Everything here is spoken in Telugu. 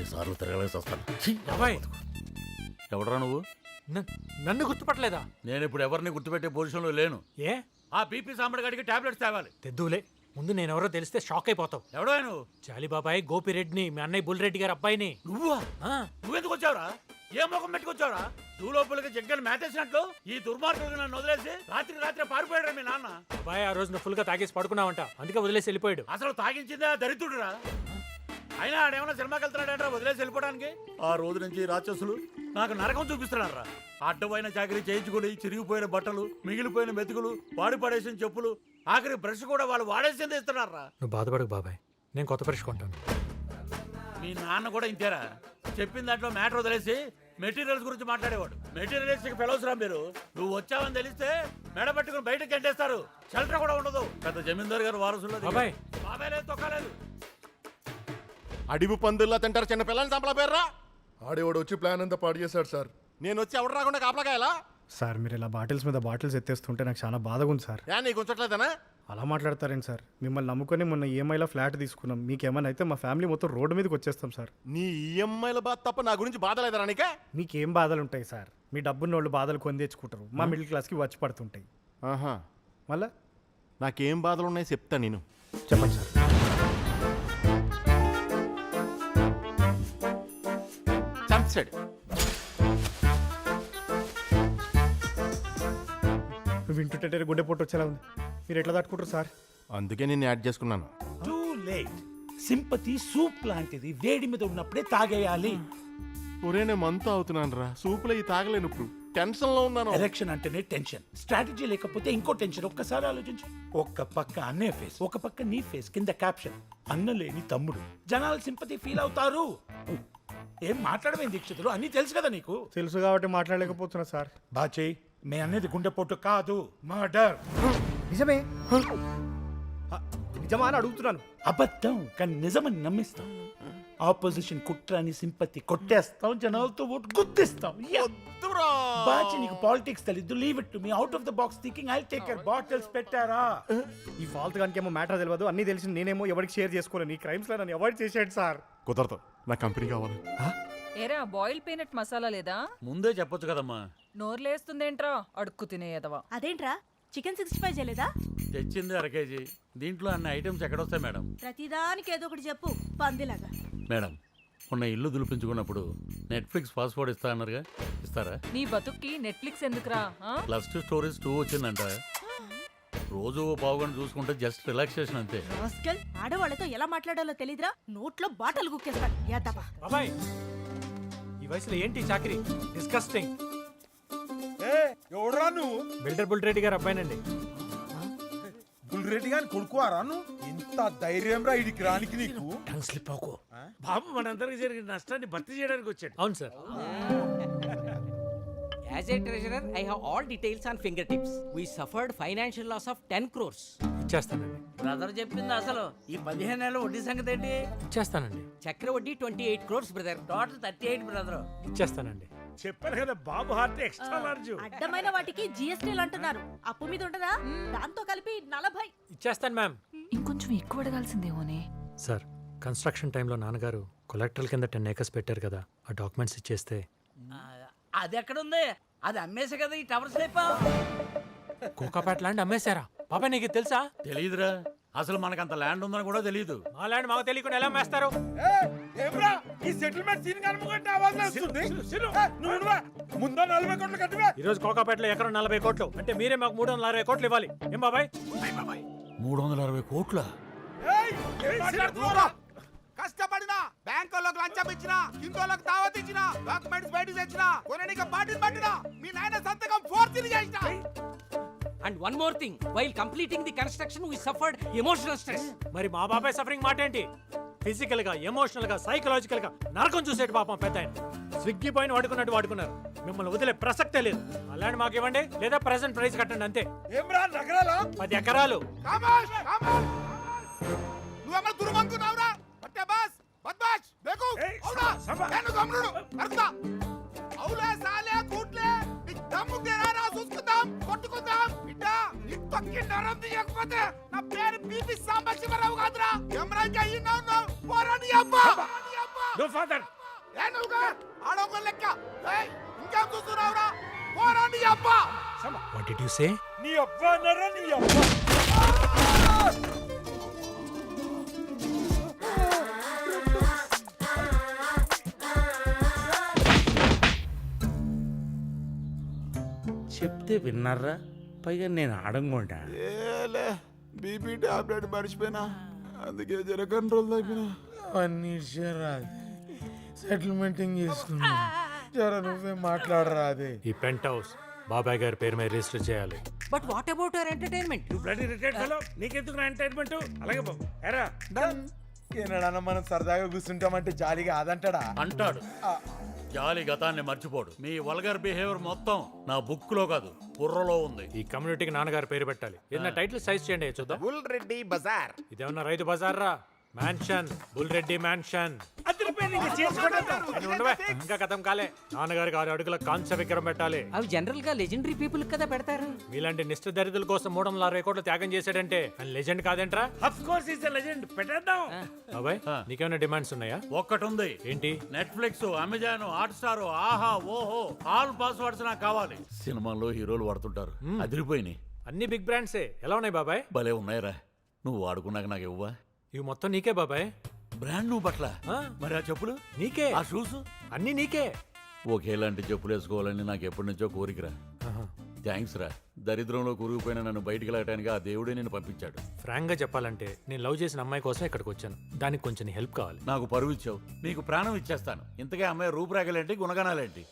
ఎన్నిసార్లు తిరగలేసి వస్తాను. బాబాయ్ ఎవడరా నువ్వు? నన్ను గుర్తుపట్టలేదా? నేను ఇప్పుడు ఎవరిని గుర్తుపెట్టే పొజిషన్లో లేను. ఏ ఆ బీపీ సాంబడి గడికి టాబ్లెట్స్ తేవాలి. తెద్దులే, ముందు నేనెవరో తెలిస్తే షాక్ అయిపోతావు. ఎవడో నువ్వు? చాలి బాబాయ్, గోపిరెడ్డిని, మీ అన్నయ్య బుల్రెడ్డి గారి అబ్బాయిని. నువ్వా? ఆ, నువ్వెందుకు వచ్చావురా? ఏ ముఖం పెట్టుకొచ్చావురా? నువ్వు లోపలికి జగ్గని మేతేసినట్లు ఈ దుర్మార్గులు నన్ను వదిలేసి రాత్రి పారిపోయాడు మీ నాన్న. బాబాయ్ ఆ రోజు నువ్వు ఫుల్ గా తాగేసి పడుకున్నావంట, అందుకే వదిలేసి వెళ్ళిపోయాడు. అసలు తాగించిందే దరిద్రుడురా. అయినా ఆడేమన్నా సినిమాకి వెళ్తున్నాడంటే వదిలేసి వెళ్ళిపోవడానికి. ఆ రోజు నుంచి రాక్షసులు నాకు నరకం చూపిస్తున్నారా. అడ్డమైన చాకరీ చేయించుకుని చిరిగిపోయిన బట్టలు, మిగిలిపోయిన మెతుకులు, వాడి పడేసిన చెప్పులు, ఆఖరి బ్రష్ కూడా వాళ్ళు వాడేసింది ఇస్తున్నారా. నువ్వు బాధపడకు బాబాయ్, నేను కొత్త బ్రష్ కొంటాను. మీ నాన్న కూడా ఇంతేరా. చెప్పిన దాంట్లో మ్యాటర్ వదిలేసి మెటీరియల్స్ గురించి మాట్లాడేవాడు. మెటీరియలిస్టిక్ ఫెలోస్ రా మీరు. నువ్వు వచ్చావని తెలిస్తే మెడ పట్టుకుని బయటకు గంటేస్తారు. షెల్టర్ కూడా ఉండదు. పెద్ద జమీందార్ గారు వారసుల్లో బాబాయ్ బాబాయ్ లేదు, తొక్కలేదు. అడివి పందుల్లా తింటారు చిన్న పిల్లల్ని చంపలా పేర్రా. ఆడేవాడు వచ్చి ప్లాన్ అంతా పాడు చేశాడు సార్. నేను వచ్చి ఎవడు రాకుండా కాపలాకాయలా? సార్ మీరు ఇలా బాటిల్స్ మీద బాటిల్స్ ఎత్తేస్తుంటే నాకు చాలా బాధగా ఉంది సార్. నీకు ఉంచట్లేదనా? అలా మాట్లాడతారేంటి సార్? మిమ్మల్ని నమ్ముకొని మొన్న ఈఎంఐలో ఫ్లాట్ తీసుకున్నాం. మీకేమైనా అయితే మా ఫ్యామిలీ మొత్తం రోడ్డు మీదకి వచ్చేస్తాం సార్. నీ ఈఎంఐల బాధ తప్ప నా గురించి బాధ లేదరా నీకే? మీకేం బాధలు ఉంటాయి సార్? మీ డబ్బున్న వాళ్ళు బాధలు కొని తెచ్చుకుంటారు, మా మిడిల్ క్లాస్కి వచ్చి పడుతుంటాయి. ఆహా, మళ్ళా నాకేం బాధలు ఉన్నాయి చెప్తా నేను. చెప్పండి సార్. చంపేశాడు. వింటుంటే గుండె పొట్టు వచ్చేలా ఉంది. మీరు ఎట్లా తట్టుకుంటారు సార్? అందుకే నేను యాడ్ చేసుకున్నాను. Too late. సింపతి సూప్ లాంటిది, వేడి మీద ఉన్నప్పుడే తాగేయాలి. ఒరే నేను మంతా అవుతున్నాను రా. సూపులో ఈ తాగలేను, ఇప్పుడు టెన్షన్ లో ఉన్నాను. ఎలక్షన్ అంటేనే టెన్షన్. స్ట్రాటజీ లేకపోతే ఇంకో టెన్షన్. ఒక్కసారి ఆలోచించు. ఒక్క పక్క అన్నయ్య ఫేస్, ఒక పక్క నీ ఫేస్, కింద క్యాప్షన్ అన్న లేని తమ్ముడు. జనాలు సింపతి ఫీల్ అవుతారు. ఏం మాట్లాడమేం దీక్షితులు, అన్నీ తెలుసు కదా నీకు. తెలుసు కాబట్టి మాట్లాడలేకపోతున్నా సార్. బాచే, మే అనేది గుండెపోటు కాదు, మర్డర్. నిజమే నిజమా అని అడుగుతున్నాను. అబద్ధం కానీ నిజమని నమ్మిస్తాం. ఆపోజిషన్ కుట్రాని సింపతి కొట్టేస్తాం, జనాలతో ఓటు గుర్తిస్తాం. బాచి నీకు పాలిటిక్స్ తెలీదు. Leave it to me. Out of the box thinking. I take care. Bottles పెట్టారా? ఈ ఫాల్త్ గానికి ఏమో మ్యాటర్ తెలియదు, అన్ని తెలిసి నేనేమో ఎవరికి షేర్ చేసుకోలేను. ఈ క్రైమ్స్ లో నన్ను అవాయిడ్ చేసేయండి సార్. కుదరదు, నా కంపెనీ కావాలి. ఏరా బాయిల్ పీనట్ మసాలా లేదా? ముందే చెప్పొచ్చు కదమ్మా. నోర్లేస్తుందేంట్రా అడుక్కు తినేయదవా. అదేంట్రా చికెన్ 65 చేయలేదా? తెచ్చింది 1 కేజీ. దీంట్లో అన్ని ఐటమ్స్ ఎక్కడొస్తాయి మేడం? ప్రతిదానికి ఏదో ఒకటి చెప్పు, పందిలాగా. మేడం, మొన్న ఇల్లు దులిపించుకున్నప్పుడు నెట్ఫ్లిక్స్ పాస్వర్డ్ ఇస్తా అన్నారుగా, ఇస్తారా? నీ బతుక్కి నెట్ఫ్లిక్స్ ఎందుకురా? +2 స్టోరీస్ 2 వచ్చిందంట. రోజు పావుగంట చూసుకుంటే జస్ట్ రిలాక్సేషన్ అంతే. రాస్కల్, ఆడవాళ్ళతో ఎలా మాట్లాడాలో తెలీదురా. నోట్లో బాటలు కుక్కేస్తాడు. యాదవా. బాబాయ్ ఈ వయసులో ఏంటి చాకరీ? డిస్కస్టింగ్. ఎవడరా నువ్వు? బిల్డర్ బుల్రెడ్డి గారి అబ్బాయినండి. బుల్రెడ్డి గారిని కొడుకువారా నువ్వు? ఇంత ధైర్యం రా ఇడికి రానికి నీకు? టంగ్ స్లిప్ అవ్వకు. బాబు మనందరికి జరిగిన నష్టాన్ని భర్తీ చేయడానికి వచ్చాడు. అవును sir. As a treasurer, I have all details on fingertips. We suffered financial loss of 10 crores. ఇచ్చేస్తానండి. Brother చెప్పింది అసలు. ఈ 15 నెలల వడ్డీ సంగతి ఏంటి? ఇచ్చేస్తానండి. చక్ర వడ్డీ 28 crores బ్రదర్. Total 38 brother. ఇచ్చేస్తానండి. చెప్పారు కదా బాబు హార్ట్ ఎక్స్ట్రా లార్జ్. అడ్డమైన వాటికి జిఎస్టీలు అంటున్నారు. అప్పు మీద ఉంటదా? దాంతో కలిపి 40. ఇచ్చేస్తాను మ్యామ్. ఇంకొంచెం ఎక్కువ అడగాల్సిందేమోనే. సార్, కన్స్ట్రక్షన్ టైంలో నాన్నగారు కొలెక్టర్ల కింద 10 acres పెట్టారు కదా, ఆ డాక్యుమెంట్స్ ఇచ్చేస్తే. అది ఎక్కడుంది? అది అమ్మేసే కదా ఈ టవర్ స్లిప్. కోకాపేట ల్యాండ్ అమ్మేశారా? బాబాయ్ నీకు తెలుసా? తెలీదురా. అసలు మనకంత ల్యాండ్ ఉందని కూడా తెలియదు. మా ల్యాండ్ మాకు తెలియకుండా ఎలా అమ్మేస్తారు? ఏమ్రా ఈ సెటిల్మెంట్ సీన్ కనుమగంటే ఆవాజ్ వస్తుంది. నువ్వు ముందు 40 కోట్లు కట్టివే. ఈ రోజు కోకాపేటలో ఎకరం 40 కోట్లు అంటే మీరే మాకు 360 కోట్లు ఇవ్వాలి. ఏం బాబాయ్? 360 కోట్ల? కష్టపడినా బ్యాంకులకు లంచం ఇచ్చినా, కిందోళ్ళకి దావత్ ఇచ్చినా, డాక్యుమెంట్స్ బయట తెచ్చినా, కొననీకి బాటిల్ పట్టినా, మీ నాయన సంతకం ఫోర్జరీ చేసినా. And one more thing, while completing the construction, we suffered emotional stress. మరి మా బాబాయ్ సఫరింగ్ మాట ఏంటి? ఫిజికల్ గా, ఎమోషనల్ గా, సైకలాజికల్ గా నరకం చూసేటి పాపం పెద్ద ఆయన. స్విగ్గీ పైన వాడుకున్నట్టు వాడుకున్నారు. మిమ్మల్ని వదిలే ప్రసక్తే లేదు. ఆ ల్యాండ్ మాకు ఇవ్వండి, లేదా ప్రెసెంట్ ప్రైస్ కట్టండి అంతే. ఏమ్రా నగరాలా? 10 ఎకరాలు. నువ్వేమో దుర్మంకున్నావురా? పట్టే బాస్ బద్మాష్ బేకు అవునా? నేను గమ్నుడు అర్థా అవులే సాలే కూట్లే నీ దమ్ముకే రారా చూసుకుందాం, కొట్టుకుందాం. బిడ్డ నీ పక్కి నరం తీయకపోతే నా పేరు బీపీ సాంబశివరావు కాదురా. ఎమరాకి అయ్యినావు పోరాని అబ్బా. నో ఫాదర్, ఏ నువ్వుగా ఆడొక లెక్క ఏయ్, ఇంకేం చూస్తున్నావురా పోరా నీ అబ్బా వాట్ డిడ్ యు సే? నీ అబ్బా అన్నారా నీ అబ్బా చెప్తే విన్నారా? పైగా నేను ఆడంగుంటా. ఏలే బీపీ టాబ్లెట్ మర్చిపోయినా అందుకే జర కంట్రోల్ అయిపోయినా అన్ని రాదు సెటిల్మెంటింగ్ చేసుకున్నా. జర నువ్వే మాట్లాడరాదే. ఈ పెంట్ హౌస్ బాబాయ్ గారి పేరు మీద రిజిస్టర్ చేయాలి. But what about your entertainment? Bloody retired fellow, నీకెందుకు ఎంటర్టైన్మెంట్? అలాగే బాబు ఎరా ఏనాడన్నా మనం సరదాగా కూర్చుంటామంటే జాలీగా అదంటాడా? అంటాడు. జాలి గతాన్ని మర్చిపోడు. మీ వల్గర్ బిహేవియర్ మొత్తం నా బుక్ లో కాదు బుర్రలో ఉంది. ఈ కమ్యూనిటీకి నాన్నగారి పేరు పెట్టాలి. ఏదైనా టైటిల్ సైజ్ చేయండి చూద్దాం. బుల్ రెడ్డి బజార్ ఇదేమన్నా రైతు బజార్ రా? Mansion, bull Reddy mansion. ఉండవే, ఇంకా కథం కాలే. నాన్నగారికి 6 అడుగుల కాంస్య విగ్రహం పెట్టాలి. అవి జనరల్ గా లెజెండరీ పీపుల్ కదా పెడతారు. మీలాంటి నిష్ఠ దరిద్రుల కోసం 360 కోట్లు త్యాగం చేశాడంటే ఆయన లెజెండ్ కాదేంట్రా? Of course is the legend. పెట్టేద్దాం. బాబాయ్ నీకేమైనా డిమాండ్స్ ఉన్నాయా? ఒక్కటుంది. ఏంటి? నెట్ఫ్లిక్స్, అమెజాన్, హాట్స్టార్, ఆహా, ఓహో, ఆల్ పాస్వర్డ్స్ నాకు కావాలి. సినిమాల్లో హీరోలు వాడుతుంటారు, అదిరిపోయినాయి. అన్ని బిగ్ బ్రాండ్సే. ఎలా ఉన్నాయి బాబాయ్? భలే ఉన్నాయిరా. నువ్వు వాడుకున్నాక నాకు ఇవ్వవా? ఇవి మొత్తం నీకే బాబాయ్. బ్రాండ్ నువ్వు పట్ల ఆ, మరి ఆ చెప్పులు, నీకే. ఆ షూస్ అన్ని నీకే. ఒకేలాంటి చెప్పులు వేసుకోవాలని నాకు ఎప్పటి నుంచో కోరికరా. థ్యాంక్స్ రా. దరిద్రంలో కూరుకుపోయిన నన్ను బయటికి వెళ్ళటానికి ఆ దేవుడే నిన్ను పంపించాడు. ఫ్రాంక్ గా చెప్పాలంటే నేను లవ్ చేసిన అమ్మాయి కోసం ఇక్కడికి వచ్చాను. దానికి కొంచెం హెల్ప్ కావాలి. నాకు పరువు ఇచ్చావు, నీకు ప్రాణం ఇచ్చేస్తాను. ఇంతకే అమ్మాయి రూపురేఖలేంటి, గుణగణాలేంటి?